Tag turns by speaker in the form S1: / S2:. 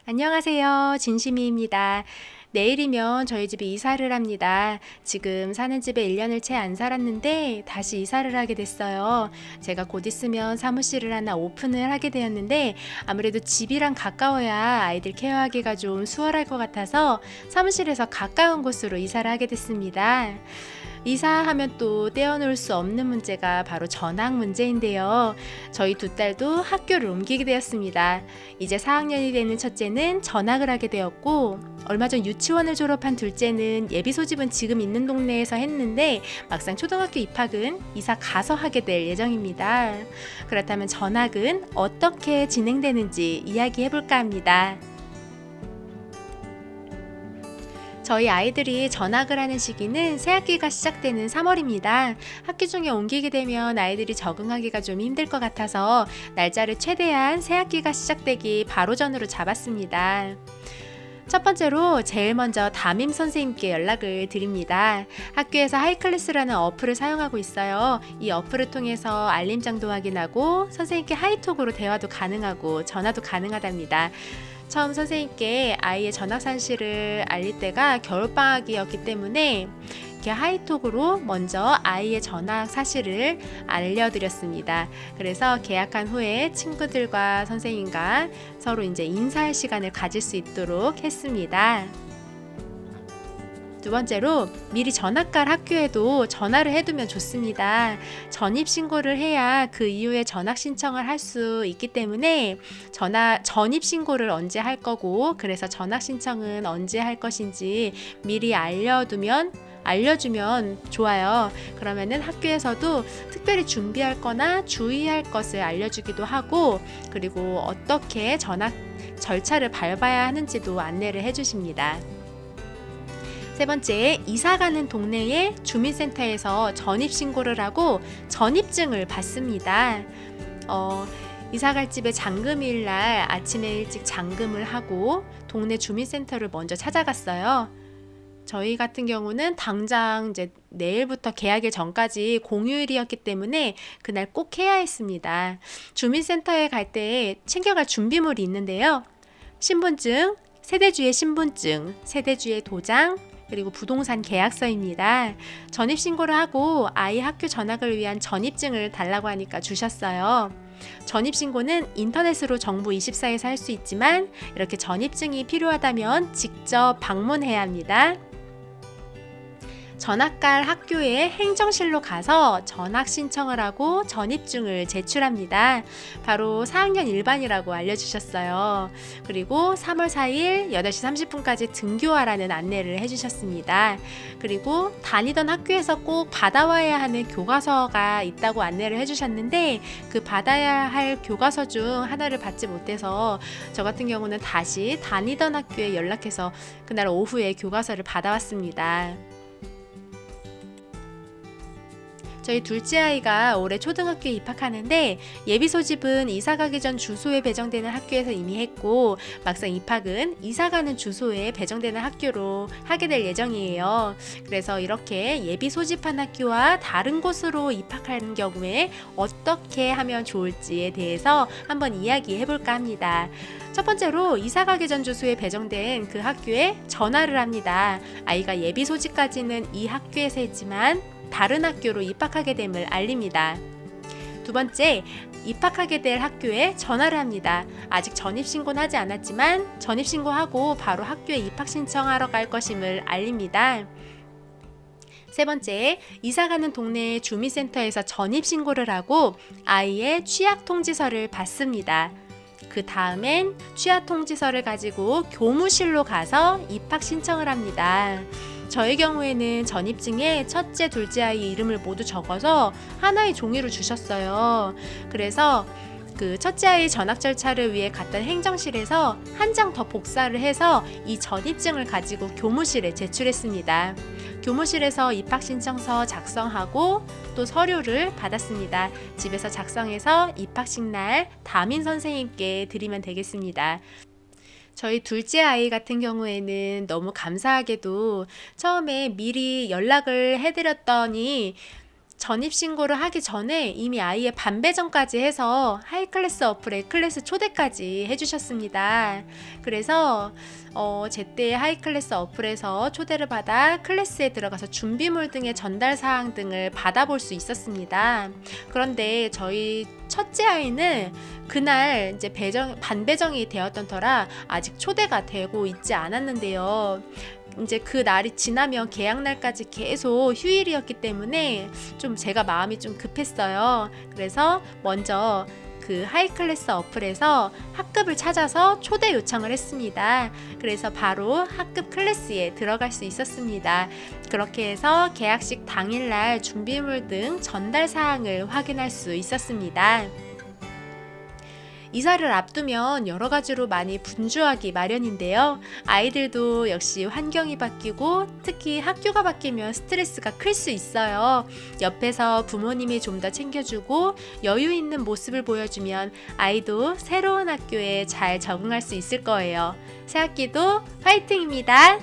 S1: 안녕하세요. 진심이입니다. 내일이면 저희 집에 이사를 합니다. 지금 사는 집에 1년을 채 안 살았는데 다시 이사를 하게 됐어요. 제가 곧 있으면 사무실을 하나 오픈을 하게 되었는데 아무래도 집이랑 가까워야 아이들 케어하기가 좀 수월할 것 같아서 사무실에서 가까운 곳으로 이사를 하게 됐습니다. 이사하면 또 떼어놓을 수 없는 문제가 바로 전학 문제인데요. 저희 두 딸도 학교를 옮기게 되었습니다. 이제 4학년이 되는 첫째는 전학을 하게 되었고, 얼마 전 유치원을 졸업한 둘째는 예비 소집은 지금 있는 동네에서 했는데 막상 초등학교 입학은 이사 가서 하게 될 예정입니다. 그렇다면 전학은 어떻게 진행되는지 이야기해볼까 합니다. 저희 아이들이 전학을 하는 시기는 새학기가 시작되는 3월입니다. 학기 중에 옮기게 되면 아이들이 적응하기가 좀 힘들 것 같아서 날짜를 최대한 새학기가 시작되기 바로 전으로 잡았습니다. 첫 번째로 제일 먼저 담임 선생님께 연락을 드립니다. 학교에서 하이클래스라는 어플을 사용하고 있어요. 이 어플을 통해서 알림장도 확인하고 선생님께 하이톡으로 대화도 가능하고 전화도 가능하답니다. 처음 선생님께 아이의 전학 사실을 알릴 때가 겨울방학이었기 때문에 이렇게 하이톡으로 먼저 아이의 전학 사실을 알려드렸습니다. 그래서 개학한 후에 친구들과 선생님과 서로 이제 인사할 시간을 가질 수 있도록 했습니다. 두 번째로 미리 전학 갈 학교에도 전화를 해두면 좋습니다. 전입 신고를 해야 그 이후에 전학 신청을 할 수 있기 때문에 전입 신고를 언제 할 거고 그래서 전학 신청은 언제 할 것인지 미리 알려주면 좋아요. 그러면은 학교에서도 특별히 준비할 거나 주의할 것을 알려주기도 하고 그리고 어떻게 전학 절차를 밟아야 하는지도 안내를 해주십니다. 세 번째, 이사가는 동네의 주민센터에서 전입신고를 하고 전입증을 받습니다. 이사갈 집에 잠금일 날 아침에 일찍 잠금을 하고 동네 주민센터를 먼저 찾아갔어요. 저희 같은 경우는 당장 이제 내일부터 계약일 전까지 공휴일이었기 때문에 그날 꼭 해야 했습니다. 주민센터에 갈 때 챙겨갈 준비물이 있는데요. 신분증, 세대주의 신분증, 세대주의 도장, 그리고 부동산 계약서입니다. 전입신고를 하고 아이 학교 전학을 위한 전입증을 달라고 하니까 주셨어요. 전입신고는 인터넷으로 정부24에서 할 수 있지만 이렇게 전입증이 필요하다면 직접 방문해야 합니다. 전학갈 학교의 행정실로 가서 전학 신청을 하고 전입증을 제출합니다. 바로 4학년 일반이라고 알려주셨어요. 그리고 3월 4일 8시 30분까지 등교하라는 안내를 해주셨습니다. 그리고 다니던 학교에서 꼭 받아와야 하는 교과서가 있다고 안내를 해주셨는데 그 받아야 할 교과서 중 하나를 받지 못해서 저 같은 경우는 다시 다니던 학교에 연락해서 그날 오후에 교과서를 받아왔습니다. 저희 둘째 아이가 올해 초등학교에 입학하는데 예비 소집은 이사 가기 전 주소에 배정되는 학교에서 이미 했고 막상 입학은 이사 가는 주소에 배정되는 학교로 하게 될 예정이에요. 그래서 이렇게 예비 소집한 학교와 다른 곳으로 입학하는 경우에 어떻게 하면 좋을지에 대해서 한번 이야기해 볼까 합니다. 첫 번째로 이사 가기 전 주소에 배정된 그 학교에 전화를 합니다. 아이가 예비 소집까지는 이 학교에서 했지만 다른 학교로 입학하게 됨을 알립니다. 두 번째, 입학하게 될 학교에 전화를 합니다. 아직 전입신고는 하지 않았지만 전입신고하고 바로 학교에 입학 신청하러 갈 것임을 알립니다. 세 번째, 이사가는 동네 주민센터에서 전입신고를 하고 아이의 취약통지서를 받습니다. 그 다음엔 취약통지서를 가지고 교무실로 가서 입학 신청을 합니다. 저의 경우에는 전입증에 첫째, 둘째 아이 이름을 모두 적어서 하나의 종이로 주셨어요. 그래서 그 첫째 아이 전학 절차를 위해 갔던 행정실에서 한 장 더 복사를 해서 이 전입증을 가지고 교무실에 제출했습니다. 교무실에서 입학신청서 작성하고 또 서류를 받았습니다. 집에서 작성해서 입학식 날 담임 선생님께 드리면 되겠습니다. 저희 둘째 아이 같은 경우에는 너무 감사하게도 처음에 미리 연락을 해드렸더니 전입신고를 하기 전에 이미 아이의 반배정까지 해서 하이클래스 어플에 클래스 초대까지 해주셨습니다. 그래서 제때 하이클래스 어플에서 초대를 받아 클래스에 들어가서 준비물 등의 전달 사항 등을 받아볼 수 있었습니다. 그런데 저희 첫째 아이는 그날 이제 반배정이 되었던 터라 아직 초대가 되고 있지 않았는데요. 이제 그 날이 지나면 개학날까지 계속 휴일이었기 때문에 좀 제가 마음이 좀 급했어요. 그래서 먼저 그 하이클래스 어플에서 학급을 찾아서 초대 요청을 했습니다. 그래서 바로 학급 클래스에 들어갈 수 있었습니다. 그렇게 해서 개학식 당일날 준비물 등 전달 사항을 확인할 수 있었습니다. 이사를 앞두면 여러 가지로 많이 분주하기 마련인데요. 아이들도 역시 환경이 바뀌고 특히 학교가 바뀌면 스트레스가 클 수 있어요. 옆에서 부모님이 좀 더 챙겨주고 여유 있는 모습을 보여주면 아이도 새로운 학교에 잘 적응할 수 있을 거예요. 새학기도 화이팅입니다.